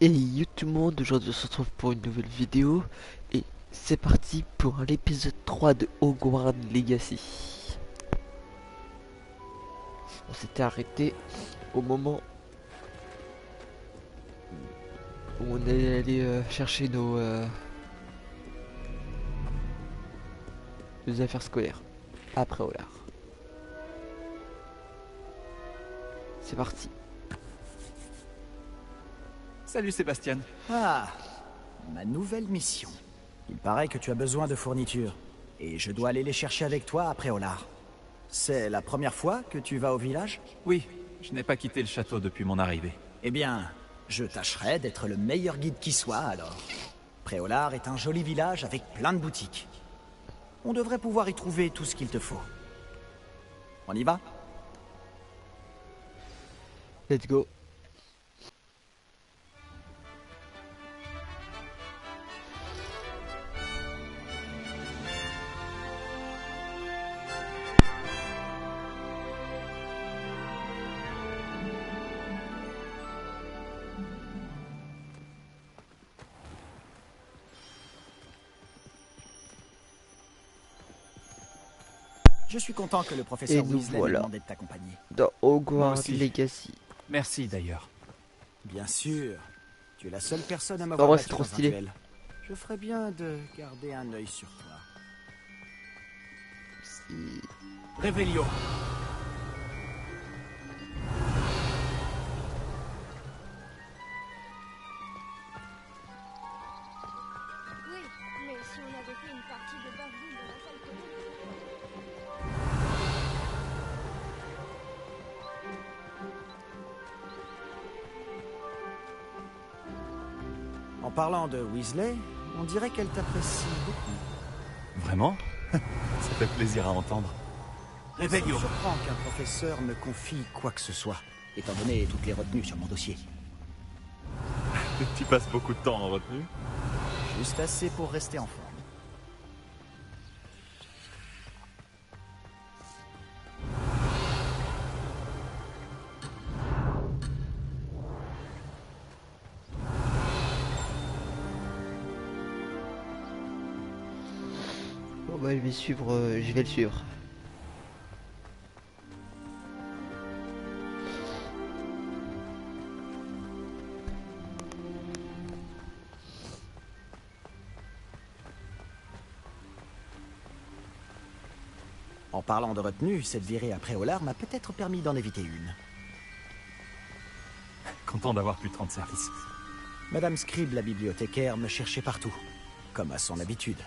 Et yo tout le monde, aujourd'hui on se retrouve pour une nouvelle vidéo et c'est parti pour l'épisode 3 de Hogwarts Legacy. On s'était arrêté au moment où on allait aller chercher nos affaires scolaires après Olar. C'est parti. Salut Sébastien. Ah, ma nouvelle mission. Il paraît que tu as besoin de fournitures, et je dois aller les chercher avec toi après Olar. C'est la première fois que tu vas au village? Oui, je n'ai pas quitté le château depuis mon arrivée. Eh bien, je tâcherai d'être le meilleur guide qui soit alors. Préolard est un joli village avec plein de boutiques. On devrait pouvoir y trouver tout ce qu'il te faut. On y va? Let's go. Je suis content que le Et professeur nous Weasley voilà. m'ait demandé de t'accompagner. Dans Hogwarts aussi. Legacy. Merci d'ailleurs. Bien sûr. Tu es la seule personne à En m'avoir vrai, battu c'est trop dans un stylé. duel. Je ferais bien de garder un œil sur toi. Révélio. Oui, mais si on avait fait une partie de barbouille dans la salle commune. En parlant de Weasley, on dirait qu'elle t'apprécie beaucoup. Vraiment? Ça fait plaisir à entendre. Ça me surprend qu'un professeur me confie quoi que ce soit, étant donné toutes les retenues sur mon dossier. Tu passes beaucoup de temps en retenue? Juste assez pour rester en forme. Bon bah je vais le suivre. En parlant de retenue, cette virée après Olar m'a peut-être permis d'en éviter une. Content d'avoir pu te rendre service. Madame Scribe, la bibliothécaire, me cherchait partout, comme à son habitude.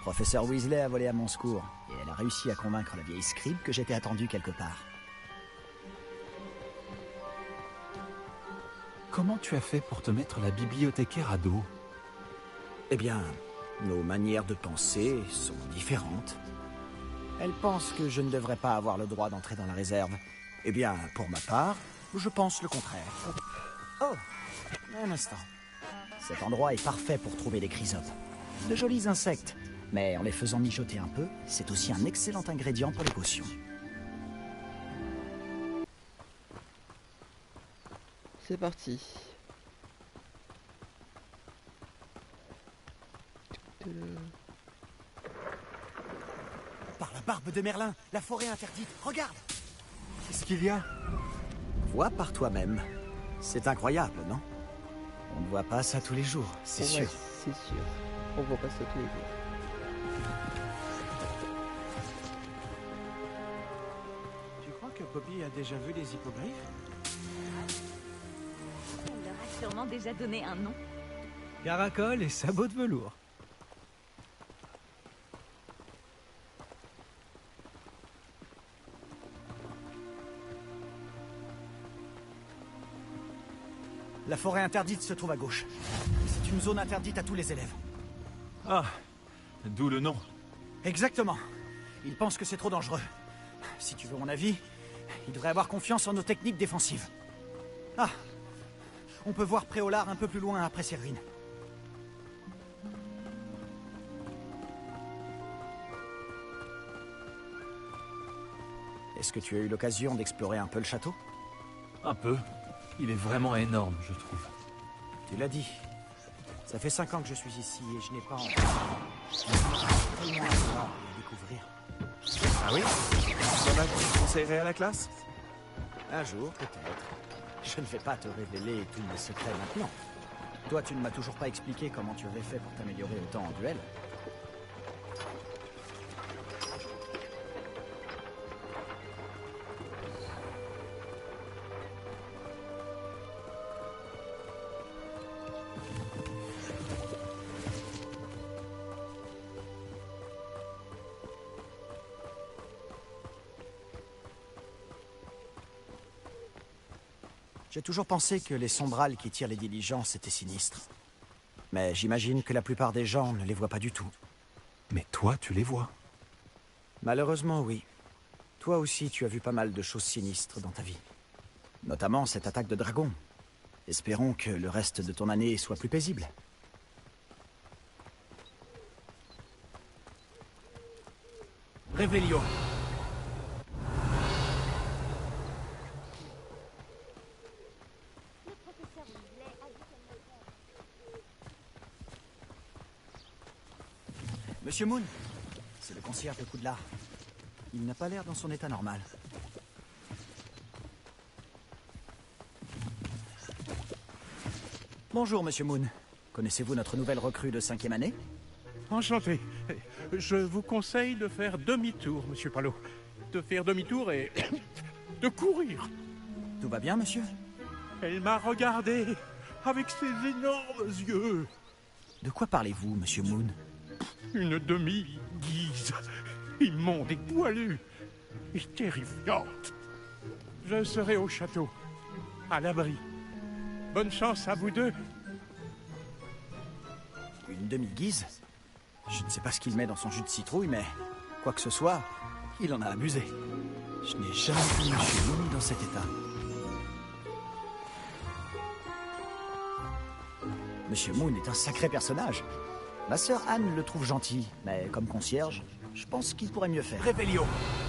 Professeur Weasley a volé à mon secours, et elle a réussi à convaincre la vieille Scribe que j'étais attendu quelque part. Comment tu as fait pour te mettre la bibliothécaire à dos? Eh bien, nos manières de penser sont différentes. Elle pense que je ne devrais pas avoir le droit d'entrer dans la réserve. Eh bien, pour ma part, je pense le contraire. Oh, un instant. Cet endroit est parfait pour trouver des chrysopes. De jolis insectes, mais en les faisant mijoter un peu, c'est aussi un excellent ingrédient pour les potions. C'est parti. Par la barbe de Merlin, la forêt interdite, regarde! Qu'est-ce qu'il y a? Vois par toi-même. C'est incroyable, non? On ne voit pas ça tous les jours, c'est Ouais, sûr. c'est sûr. On voit pas ça tous les jours. Tu crois que Poppy a déjà vu des hippogriffes? Elle leur a sûrement déjà donné un nom. Caracol et sabots de velours. La forêt interdite se trouve à gauche. C'est une zone interdite à tous les élèves. Ah, d'où le nom. Exactement. Ils pensent que c'est trop dangereux. Si tu veux mon avis, ils devraient avoir confiance en nos techniques défensives. Ah, on peut voir Préolard un peu plus loin après ces ruines. Est-ce que tu as eu l'occasion d'explorer un peu le château? Un peu. Il est vraiment énorme, je trouve. Tu l'as dit. Ça fait 5 ans que je suis ici et je n'ai pas envie. Tellement à voir et à découvrir. Ah oui? Voilà que tu conseillerais à la classe? Un jour, peut-être. Je ne vais pas te révéler tous mes secrets maintenant. Toi, tu ne m'as toujours pas expliqué comment tu avais fait pour t'améliorer autant en duel. J'ai toujours pensé que les sombrales qui tirent les diligences étaient sinistres. Mais j'imagine que la plupart des gens ne les voient pas du tout. Mais toi, tu les vois. Malheureusement, oui. Toi aussi, tu as vu pas mal de choses sinistres dans ta vie. Notamment cette attaque de dragon. Espérons que le reste de ton année soit plus paisible. Réveillon. Le professeur Weasley a dit qu'elle me Monsieur Moon, c'est le concierge de Poudlard. Il n'a pas l'air dans son état normal. Bonjour, Monsieur Moon. Connaissez-vous notre nouvelle recrue de 5e année? Enchanté. Je vous conseille de faire demi-tour, monsieur Palot. De faire demi-tour et de courir. Tout va bien, monsieur? Elle m'a regardé avec ses énormes yeux. De quoi parlez-vous, Monsieur Moon? Une demi-guise, immonde et poilue, et terrifiante. Je serai au château, à l'abri. Bonne chance à vous deux. Une demi-guise? Je ne sais pas ce qu'il met dans son jus de citrouille, mais quoi que ce soit, il en a abusé. Je n'ai jamais vu Monsieur Moon dans cet état. Monsieur Moon est un sacré personnage. Ma sœur Anne le trouve gentil, mais comme concierge, je pense qu'il pourrait mieux faire. Réveillon.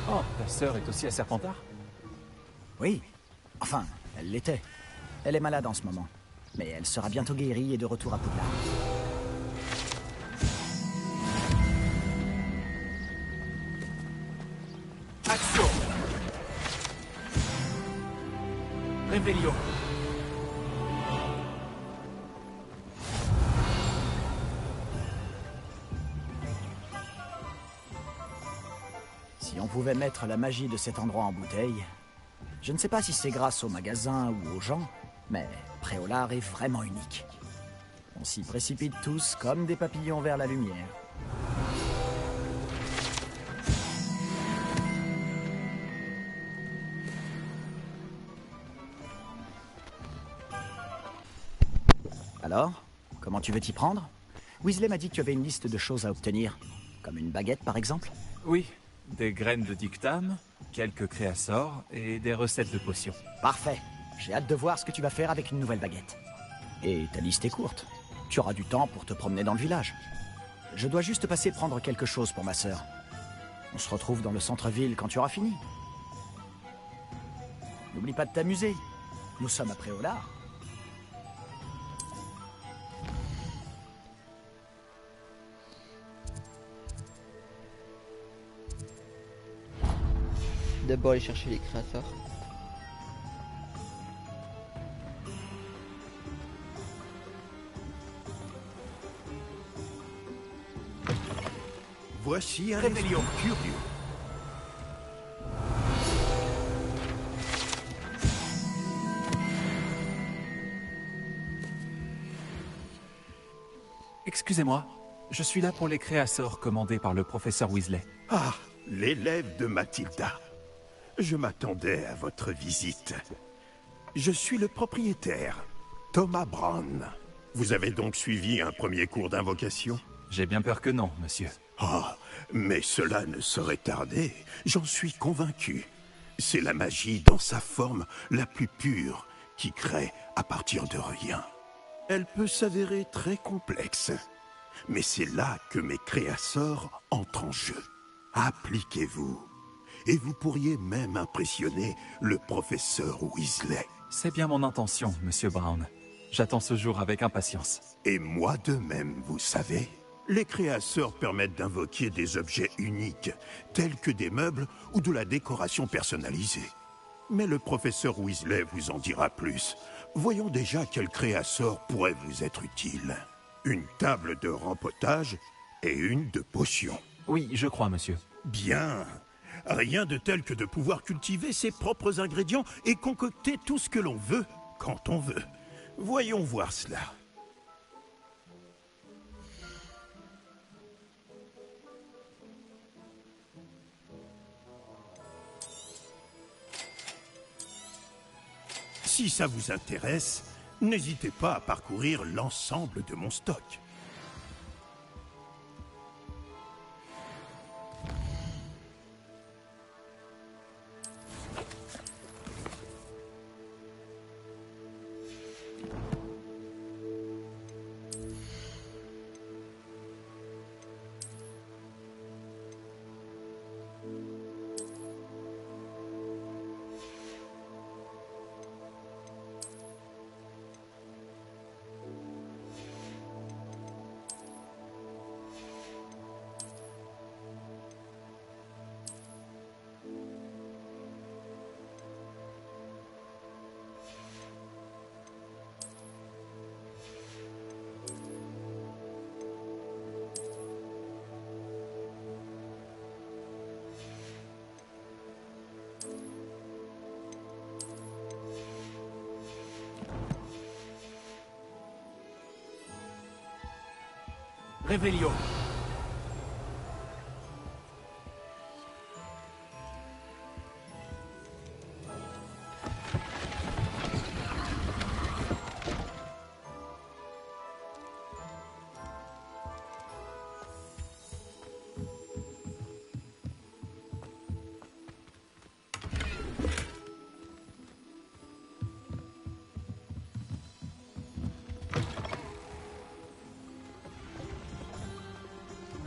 Oh, ta sœur est aussi à Serpentard? Oui. Enfin, elle l'était. Elle est malade en ce moment. Mais elle sera bientôt guérie et de retour à Poudlard. Action. Réveillon. Si on pouvait mettre la magie de cet endroit en bouteille... Je ne sais pas si c'est grâce au magasin ou aux gens, mais Préolard est vraiment unique. On s'y précipite tous comme des papillons vers la lumière. Alors, comment tu veux t'y prendre? Weasley m'a dit que tu avais une liste de choses à obtenir. Comme une baguette, par exemple? Oui, des graines de dictame, quelques créassors et des recettes de potions. Parfait. J'ai hâte de voir ce que tu vas faire avec une nouvelle baguette. Et ta liste est courte. Tu auras du temps pour te promener dans le village. Je dois juste passer prendre quelque chose pour ma sœur. On se retrouve dans le centre-ville quand tu auras fini. N'oublie pas de t'amuser. Nous sommes à Préolard. D'abord aller chercher les créateurs. Voici un Réveillon. esprit curieux. Excusez-moi, je suis là pour les créassors commandés par le professeur Weasley. Ah, l'élève de Mathilda. Je m'attendais à votre visite. Je suis le propriétaire, Thomas Brown. Vous avez donc suivi un premier cours d'invocation? J'ai bien peur que non, monsieur. Ah, mais cela ne saurait tarder, j'en suis convaincu. C'est la magie dans sa forme la plus pure qui crée à partir de rien. Elle peut s'avérer très complexe, mais c'est là que mes créasseurs entrent en jeu. Appliquez-vous, et vous pourriez même impressionner le professeur Weasley. C'est bien mon intention, Monsieur Brown. J'attends ce jour avec impatience. Et moi de même, vous savez. Les créateurs permettent d'invoquer des objets uniques, tels que des meubles ou de la décoration personnalisée. Mais le professeur Weasley vous en dira plus. Voyons déjà quel créateur pourrait vous être utile. Une table de rempotage et une de potions. Oui, je crois, monsieur. Bien. Rien de tel que de pouvoir cultiver ses propres ingrédients et concocter tout ce que l'on veut, quand on veut. Voyons voir cela. Si ça vous intéresse, n'hésitez pas à parcourir l'ensemble de mon stock. Réveillon.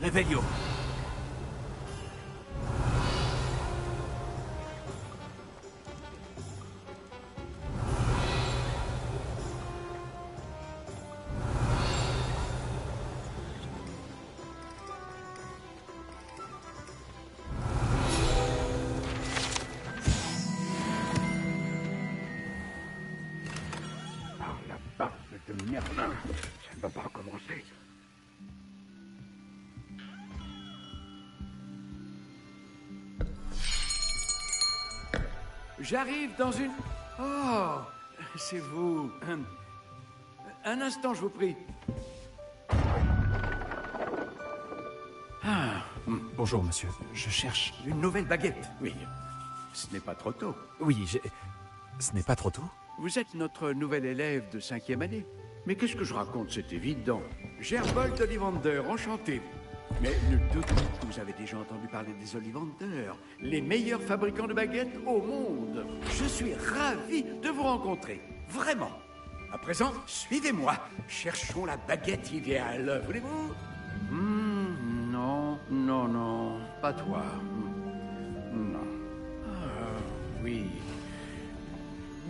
Réveillon. Par la barbe de Merlin, ça ne va pas recommencer. J'arrive dans une... Oh, c'est vous. Un instant, je vous prie. Bonjour, monsieur. Je cherche... Une nouvelle baguette. Oui, ce n'est pas trop tôt. Oui, j'ai... Ce n'est pas trop tôt? Vous êtes notre nouvel élève de 5e année. Mais qu'est-ce que je raconte? C'est évident. Gerbold Ollivander, enchanté. Mais ne doute pas que vous avez déjà entendu parler des Ollivander, les meilleurs fabricants de baguettes au monde. Je suis ravi de vous rencontrer, vraiment. À présent, suivez-moi. Cherchons la baguette idéale, voulez-vous? Non, non, non, pas toi. Non. Oui.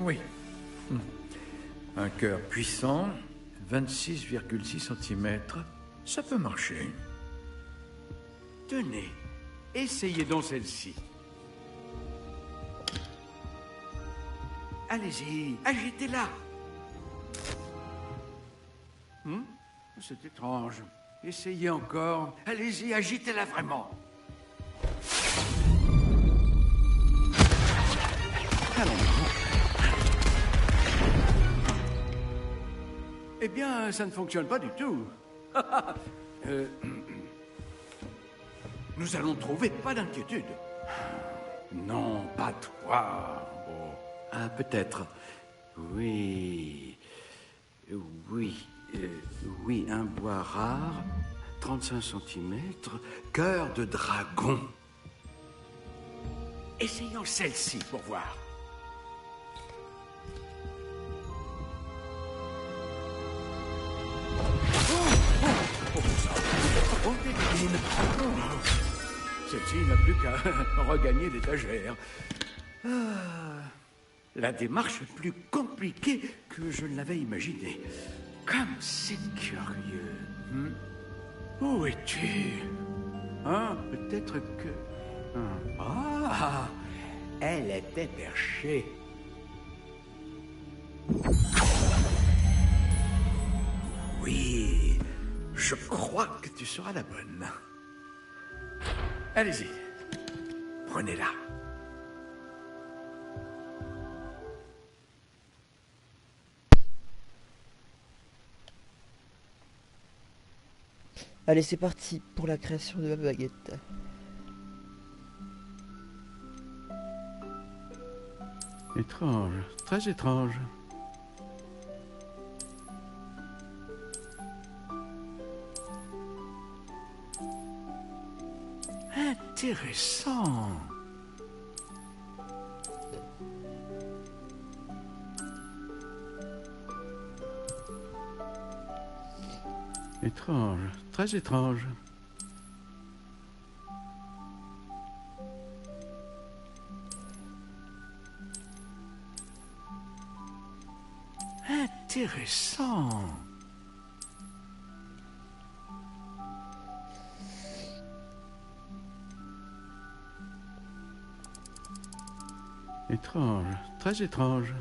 Oui. Un cœur puissant, 26,6 cm, ça peut marcher. Tenez, essayez donc celle-ci. Allez-y, agitez-la. C'est étrange. Essayez encore. Allez-y, agitez-la vraiment. Eh bien, ça ne fonctionne pas du tout. Nous allons trouver, pas d'inquiétude. Non, pas toi. Oh. Ah, peut-être. Oui. Oui. Oui, un bois rare, 35 cm, cœur de dragon. Essayons celle-ci pour voir. Oh, Décline. Oh. Celle-ci n'a plus qu'à regagner l'étagère. La démarche est plus compliquée que je ne l'avais imaginé. Comme c'est curieux. Où es-tu? Ah, peut-être que... Ah, elle était perchée. Oui, je crois que tu seras la bonne. Allez-y, prenez-la. Allez, c'est parti pour la création de ma baguette. Étrange, très étrange. Intéressant. Étrange, très étrange. Intéressant. Étrange, très étrange.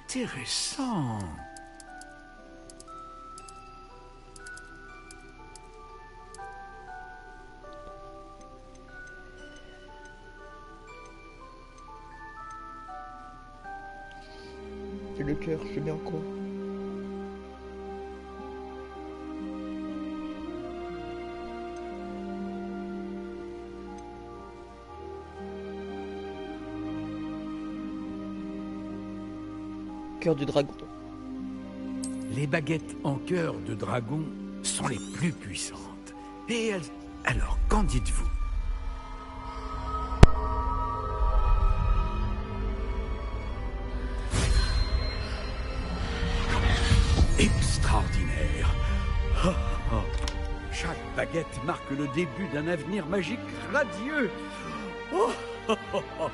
Intéressant. Et le cœur, je le mets en quoi? Cœur du dragon. Les baguettes en cœur de dragon sont les plus puissantes. Et elles... Alors, qu'en dites-vous? Extraordinaire. Oh, oh. Chaque baguette marque le début d'un avenir magique radieux. Oh, oh, oh, oh.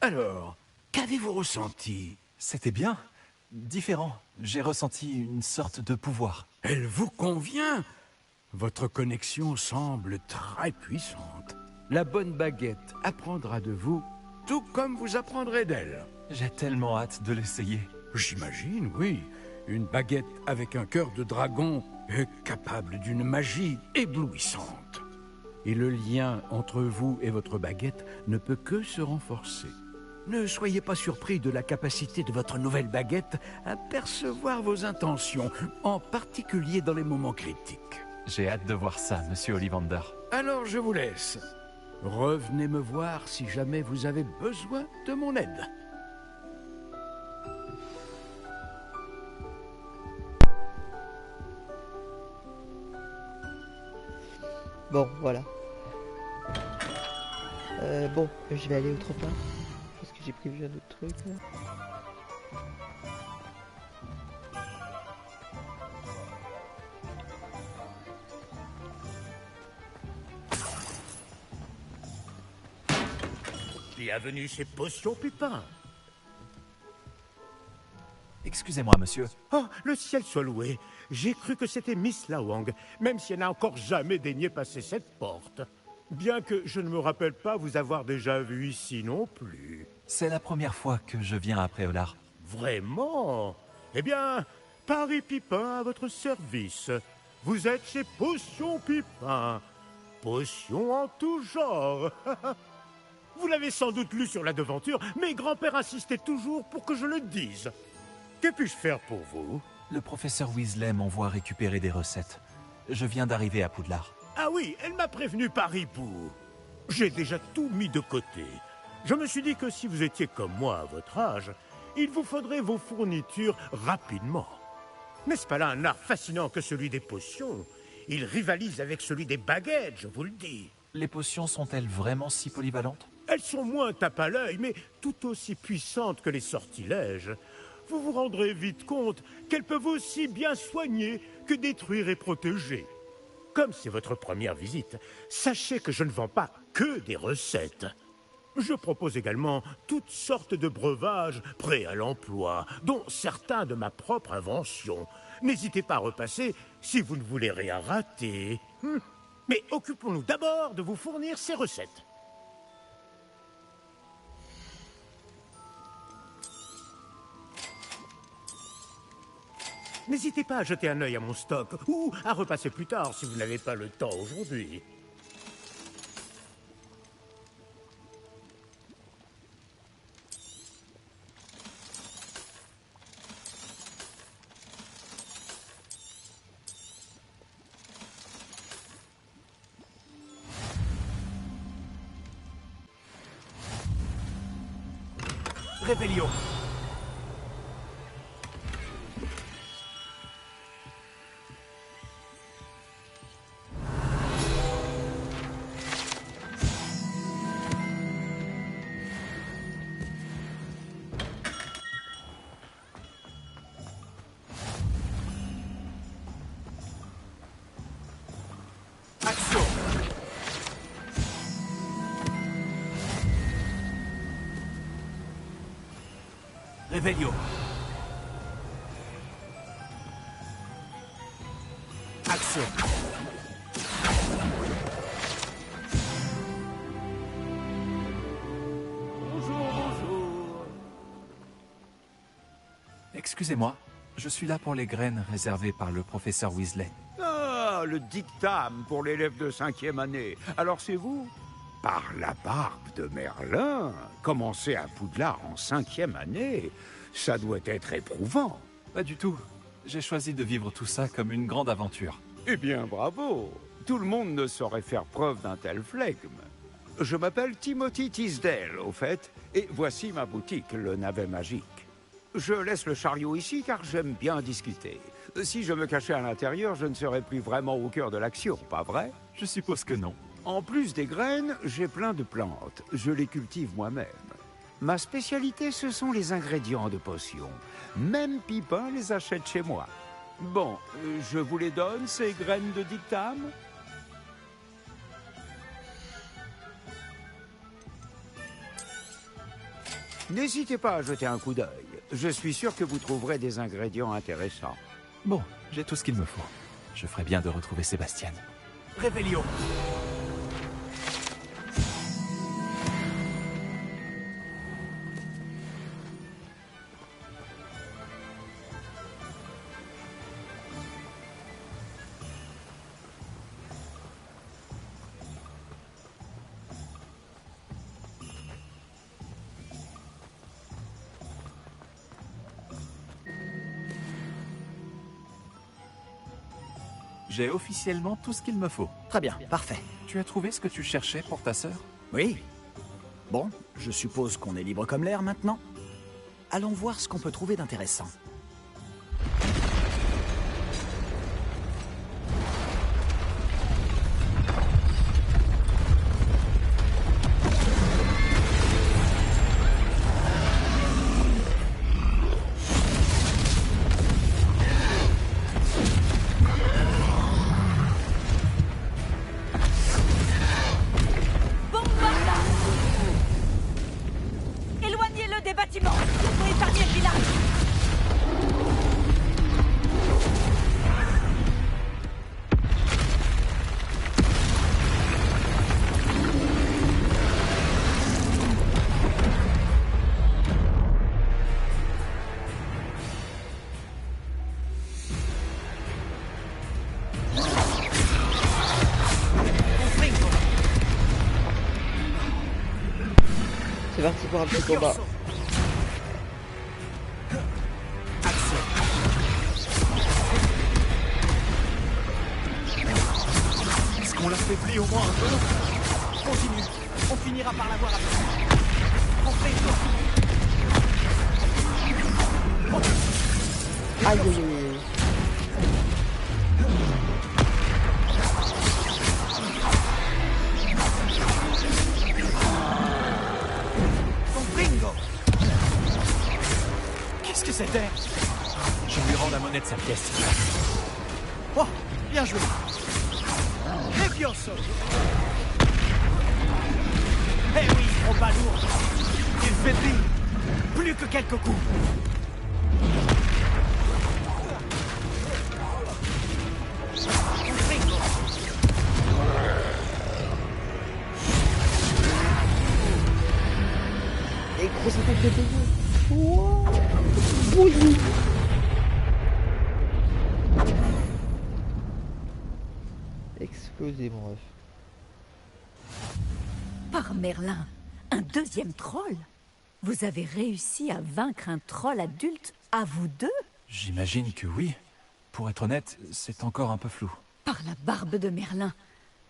Alors, qu'avez-vous ressenti? C'était bien. Différent. J'ai ressenti une sorte de pouvoir. Elle vous convient? Votre connexion semble très puissante. La bonne baguette apprendra de vous, tout comme vous apprendrez d'elle. J'ai tellement hâte de l'essayer. J'imagine, oui. Une baguette avec un cœur de dragon est capable d'une magie éblouissante. Et le lien entre vous et votre baguette ne peut que se renforcer. Ne soyez pas surpris de la capacité de votre nouvelle baguette à percevoir vos intentions, en particulier dans les moments critiques. J'ai hâte de voir ça, monsieur Ollivander. Alors je vous laisse. Revenez me voir si jamais vous avez besoin de mon aide. Bon, voilà. Bon, je vais aller autre part. Parce que j'ai prévu un autre truc là. Bienvenue chez Potion Pupin. Excusez-moi, monsieur. Oh, le ciel soit loué. J'ai cru que c'était Miss Lawang, même si elle n'a encore jamais daigné passer cette porte. Bien que je ne me rappelle pas vous avoir déjà vu ici non plus. C'est la première fois que je viens à Préolard. Vraiment? Eh bien, Paris Pipin à votre service. Vous êtes chez Potion Pipin. Potion en tout genre. Vous l'avez sans doute lu sur la devanture, mais grand-père insistait toujours pour que je le dise. Que puis-je faire pour vous? Le professeur Weasley m'envoie récupérer des recettes. Je viens d'arriver à Poudlard. Ah oui, elle m'a prévenu par hibou. J'ai déjà tout mis de côté. Je me suis dit que si vous étiez comme moi à votre âge, il vous faudrait vos fournitures rapidement. N'est-ce pas là un art fascinant que celui des potions? Il rivalise avec celui des baguettes, je vous le dis. Les potions sont-elles vraiment si polyvalentes? Elles sont moins tape à l'œil, mais tout aussi puissantes que les sortilèges. vous vous rendrez vite compte qu'elles peuvent aussi bien soigner que détruire et protéger. Comme c'est votre première visite, sachez que je ne vends pas que des recettes. Je propose également toutes sortes de breuvages prêts à l'emploi, dont certains de ma propre invention. N'hésitez pas à repasser si vous ne voulez rien rater. Mais occupons-nous d'abord de vous fournir ces recettes. N'hésitez pas à jeter un œil à mon stock, ou à repasser plus tard si vous n'avez pas le temps aujourd'hui. Réveillon. Action. Réveillon. Action. Bonjour. Excusez-moi, je suis là pour les graines réservées par le professeur Weasley. Ah, le dictame pour l'élève de 5e année. Alors c'est vous? Par la barbe de Merlin, commencer à Poudlard en 5e année, ça doit être éprouvant. Pas du tout. J'ai choisi de vivre tout ça comme une grande aventure. Eh bien, bravo. Tout le monde ne saurait faire preuve d'un tel flegme. Je m'appelle Timothy Tisdale, au fait, et voici ma boutique, le Navet Magique. Je laisse le chariot ici car j'aime bien discuter. Si je me cachais à l'intérieur, je ne serais plus vraiment au cœur de l'action, pas vrai? Je suppose que non. En plus des graines, j'ai plein de plantes. Je les cultive moi-même. Ma spécialité, ce sont les ingrédients de potions. Même Pipin les achète chez moi. Bon, je vous les donne, ces graines de dictame? N'hésitez pas à jeter un coup d'œil. Je suis sûr que vous trouverez des ingrédients intéressants. Bon, j'ai tout ce qu'il me faut. Je ferais bien de retrouver Sébastien. Réveillon. J'ai officiellement tout ce qu'il me faut. Très bien, parfait. Tu as trouvé ce que tu cherchais pour ta sœur? Oui. Bon, je suppose qu'on est libre comme l'air maintenant. Allons voir ce qu'on peut trouver d'intéressant. Éloignez-le des bâtiments pour épargner le village. C'est parti pour un petit combat. Est-ce qu'on l'affaiblit au moins un peu? Continue. On finira par l'avoir avec Aïe aïe aïe. Qu'est-ce que c'est? c'était? Je lui rends la monnaie de sa pièce. Oh, bien joué. Levioso. Eh oui, trop balourd. Il faiblit. Plus que quelques coups. Et grosse attaque de démon. Wow. Oui. Explosé, mon ref. Par Merlin, un deuxième troll? Vous avez réussi à vaincre un troll adulte à vous deux? J'imagine que oui. Pour être honnête, c'est encore un peu flou. Par la barbe de Merlin.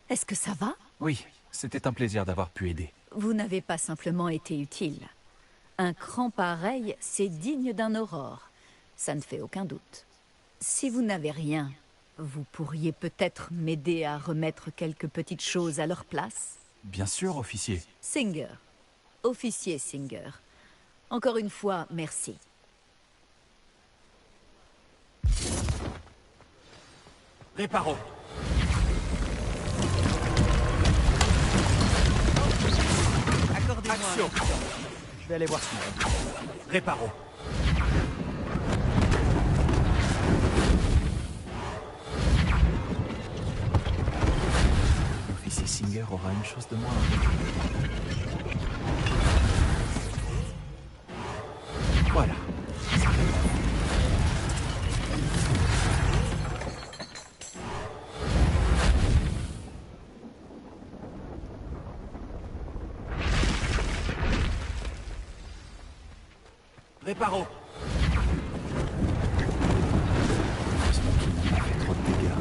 Est-ce que ça va? Oui, c'était un plaisir d'avoir pu aider. Vous n'avez pas simplement été utile. Un cran pareil, c'est digne d'un aurore. Ça ne fait aucun doute. Si vous n'avez rien, vous pourriez peut-être m'aider à remettre quelques petites choses à leur place? Bien sûr, officier. Singer. Officier Singer. Encore une fois, merci. Réparo. Accordez-moi. Action. Je vais aller voir ce mec. Réparo. L'officier Singer aura une chose de moins. Voilà. Réparo. Heureusement qu'il n'a pas fait trop de dégâts.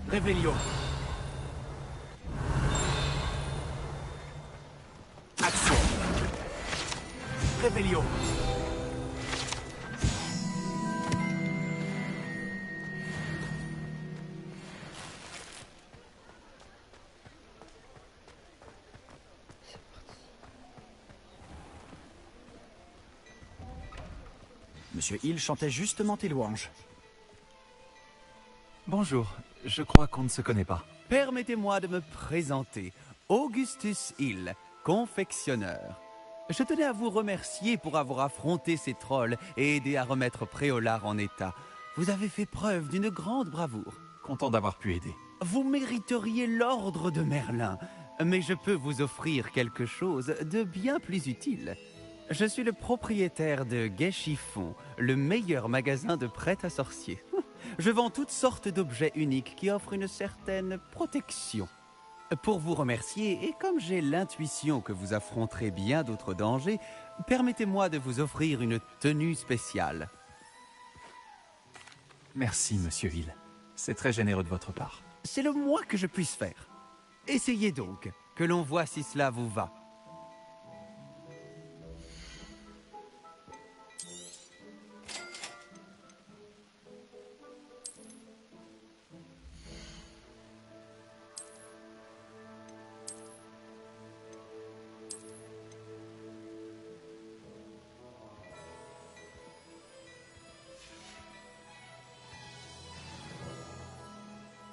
Réveillon. Action. Réveillon. Monsieur Hill chantait justement tes louanges. Bonjour, je crois qu'on ne se connaît pas. Permettez-moi de me présenter. Augustus Hill, confectionneur. Je tenais à vous remercier pour avoir affronté ces trolls et aidé à remettre Préolard en état. Vous avez fait preuve d'une grande bravoure. Content d'avoir pu aider. Vous mériteriez l'ordre de Merlin, mais je peux vous offrir quelque chose de bien plus utile. Je suis le propriétaire de Gai Chiffon, le meilleur magasin de prêt à sorcier. Je vends toutes sortes d'objets uniques qui offrent une certaine protection. Pour vous remercier, et comme j'ai l'intuition que vous affronterez bien d'autres dangers, permettez-moi de vous offrir une tenue spéciale. Merci, monsieur Hill. C'est très généreux de votre part. C'est le moins que je puisse faire. Essayez donc, que l'on voit si cela vous va.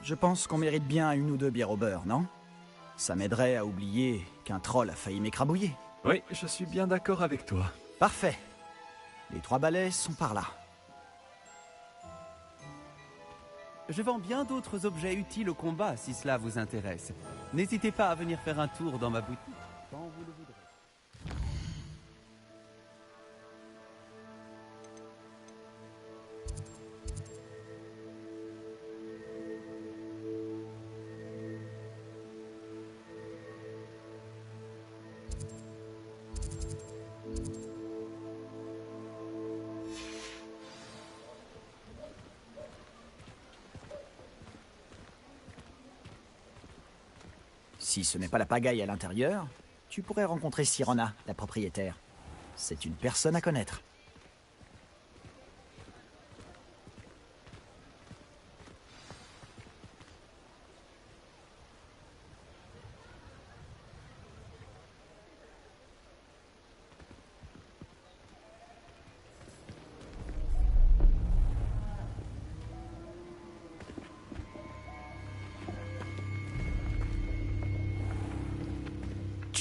Je pense qu'on mérite bien une ou deux bières au beurre, non? Ça m'aiderait à oublier qu'un troll a failli m'écrabouiller. Oui, je suis bien d'accord avec toi. Parfait. Les 3 balais sont par là. Je vends bien d'autres objets utiles au combat si cela vous intéresse. N'hésitez pas à venir faire un tour dans ma boutique quand vous le voudrez. Si ce n'est pas la pagaille à l'intérieur, tu pourrais rencontrer Sirona, la propriétaire. C'est une personne à connaître.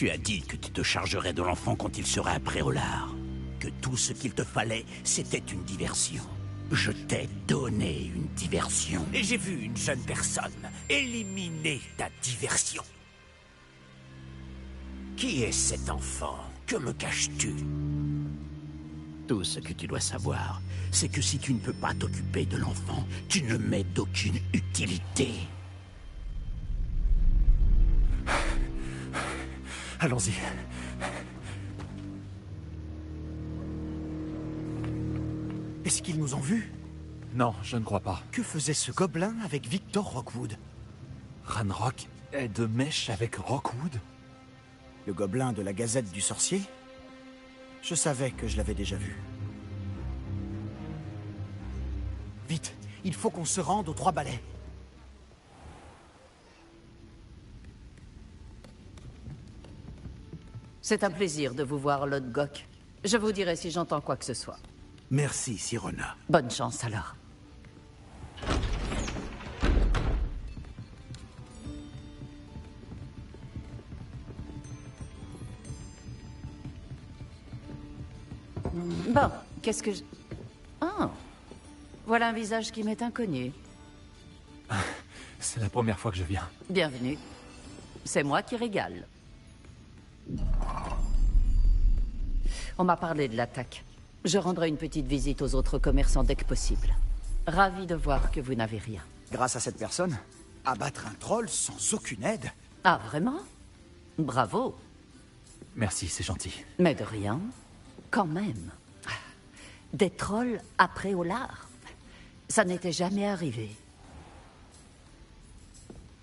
Tu as dit que tu te chargerais de l'enfant quand il serait après au lard. Que tout ce qu'il te fallait, c'était une diversion. Je t'ai donné une diversion. Et j'ai vu une jeune personne éliminer ta diversion. Qui est cet enfant? Que me caches-tu? Tout ce que tu dois savoir, c'est que si tu ne peux pas t'occuper de l'enfant, tu ne m'es d'aucune utilité. Allons-y. Est-ce qu'ils nous ont vus? Non, je ne crois pas. Que faisait ce gobelin avec Victor Rockwood? Ranrock est de mèche avec Rockwood? Le gobelin de la Gazette du Sorcier? Je savais que je l'avais déjà vu. Vite, il faut qu'on se rende aux 3 balais. C'est un plaisir de vous voir, Lord Gok. Je vous dirai si j'entends quoi que ce soit. Merci, Sirona. Bonne chance alors. Bon, qu'est-ce que je... Oh, voilà un visage qui m'est inconnu. C'est la première fois que je viens. Bienvenue. C'est moi qui régale. On m'a parlé de l'attaque. Je rendrai une petite visite aux autres commerçants dès que possible. Ravi de voir que vous n'avez rien. Grâce à cette personne, abattre un troll sans aucune aide? Ah, vraiment? Bravo. Merci, c'est gentil. Mais de rien. Quand même. Des trolls après au lard. Ça n'était jamais arrivé.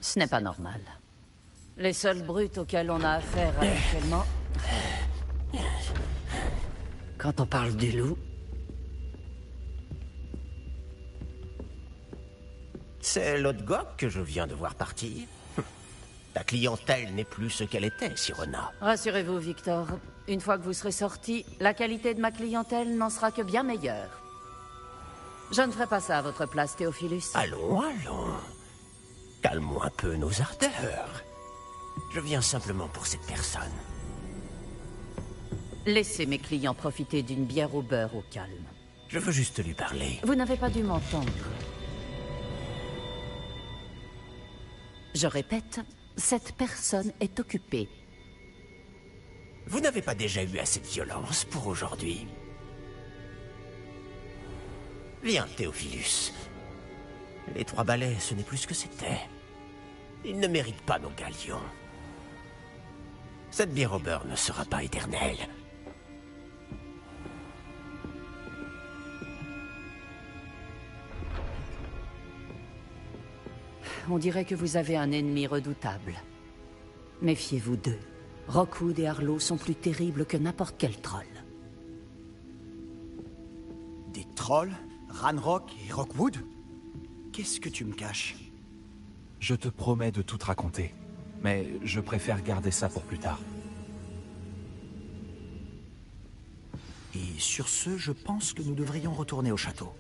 Ce n'est pas normal. Les seules brutes auxquelles on a affaire actuellement... Quand on parle du loup... C'est l'autre Gok que je viens de voir partir. Ta clientèle n'est plus ce qu'elle était, Sirona. Rassurez-vous, Victor. Une fois que vous serez sorti, la qualité de ma clientèle n'en sera que bien meilleure. Je ne ferai pas ça à votre place, Théophilus. Allons, allons. Calmons un peu nos ardeurs. Je viens simplement pour cette personne. Laissez mes clients profiter d'une bière au beurre au calme. Je veux juste lui parler. Vous n'avez pas dû m'entendre. Je répète, cette personne est occupée. Vous n'avez pas déjà eu assez de violence pour aujourd'hui? Viens, Théophilus. Les 3 balais, ce n'est plus ce que c'était. Ils ne méritent pas nos galions. Cette bière au beurre ne sera pas éternelle. On dirait que vous avez un ennemi redoutable. Méfiez-vous d'eux. Rockwood et Arlo sont plus terribles que n'importe quel troll. Des trolls? Ranrock et Rockwood? Qu'est-ce que tu me caches? Je te promets de tout te raconter. Mais je préfère garder ça pour plus tard. Et sur ce, je pense que nous devrions retourner au château.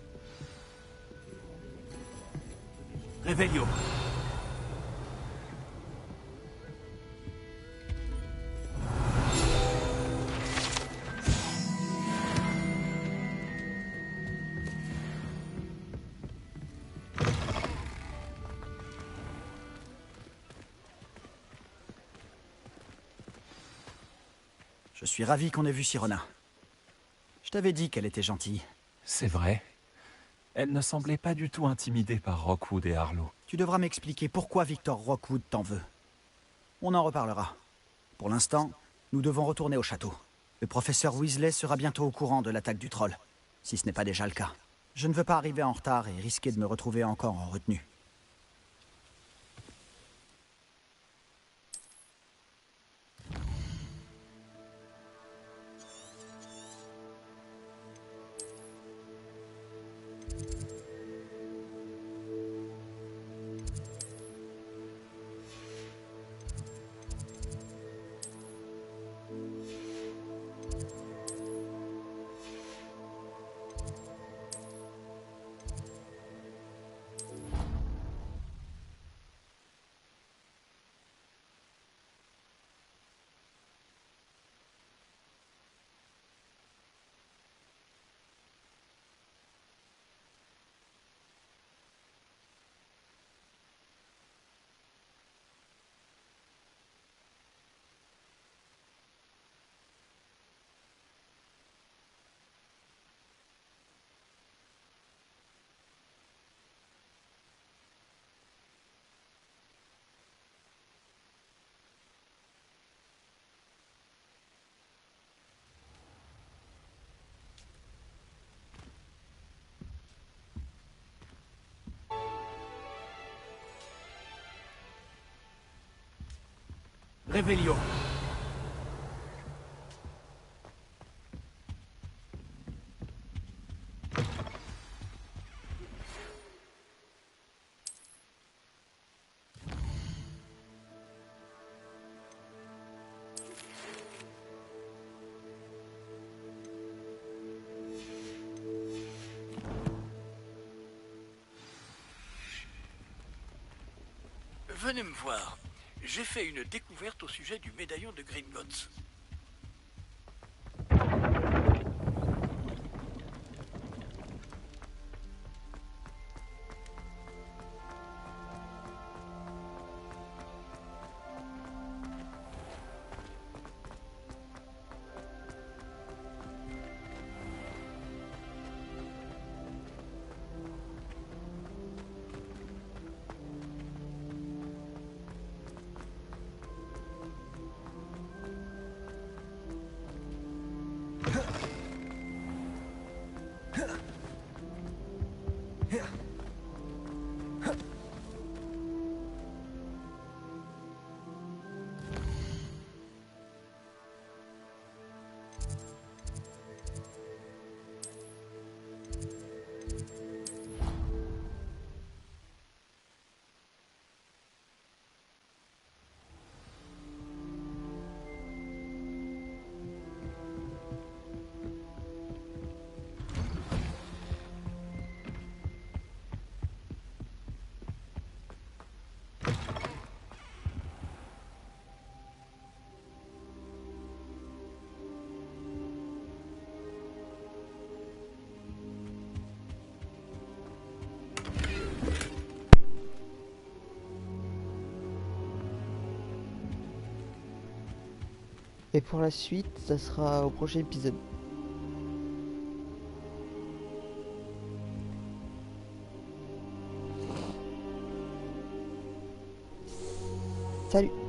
Réveillon. Je suis ravi qu'on ait vu Sirona. Je t'avais dit qu'elle était gentille. C'est vrai. Elle ne semblait pas du tout intimidée par Rockwood et Arlo. Tu devras m'expliquer pourquoi Victor Rockwood t'en veut. On en reparlera. Pour l'instant, nous devons retourner au château. Le professeur Weasley sera bientôt au courant de l'attaque du troll, si ce n'est pas déjà le cas. Je ne veux pas arriver en retard et risquer de me retrouver encore en retenue. Réveillon. Venez me voir. J'ai fait une découverte au sujet du médaillon de Gringotts. Et pour la suite, ça sera au prochain épisode. Salut!